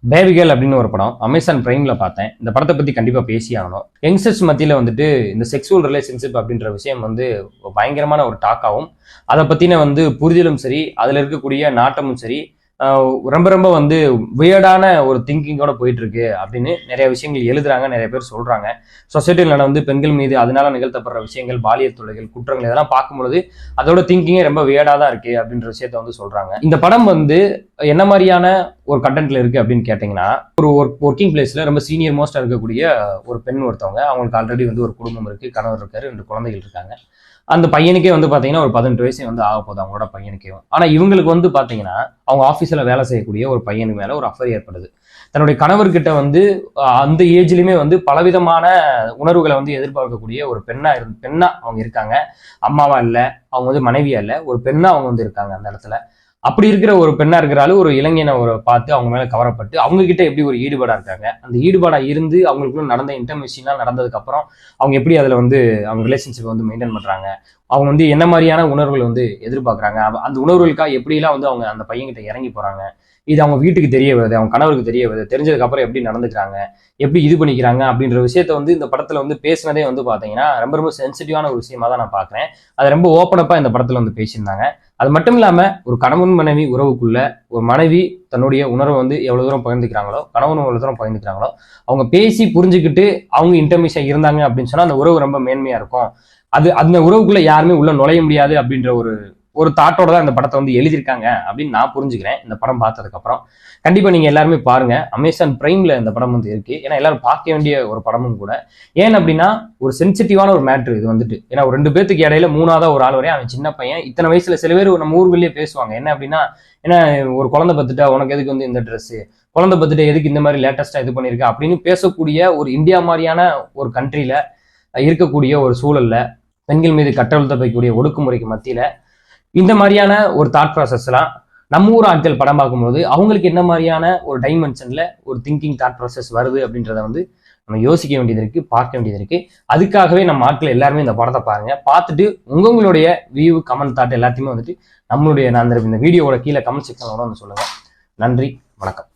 பேபிகேர்ள் அப்படின்னு ஒரு படம் அமேசான் பிரைம்ல பார்த்தேன். இந்த படத்தை பத்தி கண்டிப்பா பேசி ஆகணும். யங்ஸ்டர்ஸ் மத்தியில வந்துட்டு இந்த செக்ஸுவல் ரிலேஷன்ஷிப் அப்படின்ற விஷயம் வந்து பயங்கரமான ஒரு டாக்காவும், அதை பத்தின புரிதலும் சரி, அதுல இருக்கக்கூடிய நாட்டமும் சரி, ரொம்ப ரொம்ப வியர்டான ஒரு திங்கிங்கோட போயிட்டு இருக்கு அப்படின்னு நிறைய விஷயங்கள் எழுதுறாங்க, நிறைய பேர் சொல்றாங்க. சொசைட்டியில் பெண்கள் மீது அதனால நிகழ்த்தப்படுற விஷயங்கள், பாலியல் தொல்லைகள், குற்றங்கள் இதெல்லாம் பார்க்கும்பொழுது அதோட திங்கிங்கே ரொம்ப வியர்டா தான் இருக்கு அப்படின்ற விஷயத்த சொல்றாங்க. இந்த படம் என்ன மாதிரியான ஒரு கண்டென்ட்ல இருக்கு அப்படின்னு கேட்டீங்கன்னா, ஒரு ஒர்க்கிங் பிளேஸ்ல ரொம்ப சீனியர் மோஸ்டா இருக்கக்கூடிய ஒரு பெண் ஒருத்தவங்க, அவங்களுக்கு ஆல்ரெடி ஒரு குடும்பம் இருக்கு, கணவர் இருக்காரு, 2 குழந்தைகள் இருக்காங்க. அந்த பையனுக்கே பாத்தீங்கன்னா ஒரு 18 வயசு ஆக போகுது அவங்களோட பையனுக்கே. ஆனா இவங்களுக்கு பாத்தீங்கன்னா அவங்க ஆபீஸ்ல வேலை செய்யக்கூடிய ஒரு பையனுக்கு மேல ஒரு அஃபேர் ஏற்படுது. தன்னுடைய கணவர்கிட்ட அந்த ஏஜ்லயுமே பலவிதமான உணர்வுகளை எதிர்பார்க்கக்கூடிய ஒரு பெண்ணா அவங்க இருக்காங்க. அம்மாவா இல்ல, அவங்க மனைவியா இல்ல, ஒரு பெண்ணா அவங்க இருக்காங்க அந்த இடத்துல. அப்படி இருக்கிற ஒரு பெண்ணா இருக்கிறாலும் ஒரு இளைஞனை பார்த்து அவங்க மேல கவரப்பட்டு அவங்க கிட்ட எப்படி ஒரு ஈடுபாடா இருக்காங்க, அந்த ஈடுபாடா இருந்து அவங்களுக்குள்ள நடந்த இன்டர்மிஷன்லாம் நடந்ததுக்கு அப்புறம் அவங்க எப்படி அதுல அவங்க ரிலேஷன்ஷிப் மெயின்டைன் பண்றாங்க, அவங்க என்ன மாதிரியான உணர்வுகள் எதிர்பார்க்கறாங்க, அந்த உணர்வுகளுக்காக எப்படிலாம் அவங்க அந்த பையன்கிட்ட இறங்கி போறாங்க, இது அவங்க வீட்டுக்கு தெரிய வருது, அவங்க கணவருக்கு தெரிய வருது, தெரிஞ்சதுக்கு அப்புறம் எப்படி நடந்துக்கிறாங்க, எப்படி இது பண்ணிக்கிறாங்க அப்படின்ற விஷயத்த இந்த படத்துல பேசினதே பாத்தீங்கன்னா ரொம்ப ரொம்ப சென்சிட்டிவான ஒரு விஷயமா தான் நான் பாக்குறேன். அதை ரொம்ப ஓப்பனப்பா இந்த படத்துல பேசியிருந்தாங்க. அது மட்டும் இல்லாம ஒரு கணவன் மனைவி உறவுக்குள்ள ஒரு மனைவி தன்னுடைய உணர்வை எவ்வளவு தூரம் பகிர்ந்துக்கிறாங்களோ, கணவன் எவ்வளவு தூரம் பகிர்ந்துக்கிறாங்களோ, அவங்க பேசி புரிஞ்சுக்கிட்டு அவங்க இன்டர்மிஷன் இருந்தாங்க அப்படின்னு சொன்னா அந்த உறவு ரொம்ப மேன்மையா இருக்கும். அந்த உறவுக்குள்ள யாருமே உள்ள நுழைய முடியாது அப்படின்ற ஒரு தாட்டோட தான் இந்த படத்தை எழுதியிருக்காங்க அப்படின்னு நான் புரிஞ்சுக்கிறேன் இந்த படம் பார்த்ததுக்கு அப்புறம். கண்டிப்பா நீங்க எல்லாருமே பாருங்க. அமேசான் பிரைம்ல இந்த படம் இருக்கு. ஏன்னா எல்லாரும் பார்க்க வேண்டிய ஒரு படமும் கூட. ஏன் அப்படின்னா ஒரு சென்சிட்டிவான ஒரு மேட்ரு இது ஏன்னா ஒரு 2 பேத்துக்கு இடையில 3ஆவதா ஒரு ஆள் வரையும், அவன் சின்ன பையன். இத்தனை வயசுல சில பேர் நம்ம ஊர்களிலேயே பேசுவாங்க என்ன அப்படின்னா, ஏன்னா ஒரு குழந்தை பத்துட்டா உனக்கு எதுக்கு இந்த ட்ரெஸ், குழந்தை பத்துட்டு எதுக்கு இந்த மாதிரி லேட்டஸ்டா இது பண்ணிருக்க அப்படின்னு பேசக்கூடிய ஒரு இந்தியா மாதிரியான ஒரு கண்ட்ரில இருக்கக்கூடிய ஒரு சூழல்ல பெண்கள் மீது கட்டவிழ்த்தக்கூடிய ஒடுக்குமுறைக்கு மத்தியில இந்த மாதிரியான ஒரு தாட் ப்ராசஸ் எல்லாம் நம்ம ஊர் ஆட்கள் படம் பார்க்கும்போது அவங்களுக்கு என்ன மாதிரியான ஒரு டைமென்ஷன்ல ஒரு திங்கிங் தாட் ப்ராசஸ் வருது அப்படின்றத நம்ம யோசிக்க வேண்டியது இருக்கு, பார்க்க வேண்டியது இருக்கு. அதுக்காகவே நம்ம ஆட்கள் எல்லாருமே இந்த படத்தை பாருங்க. பார்த்துட்டு உங்களுடைய வியூ, கமெண்ட், தாட் எல்லாத்தையுமே நம்மளுடைய இந்த வீடியோவோட கீழே கமெண்ட் செக்ஷனோட சொல்லுங்க. நன்றி, வணக்கம்.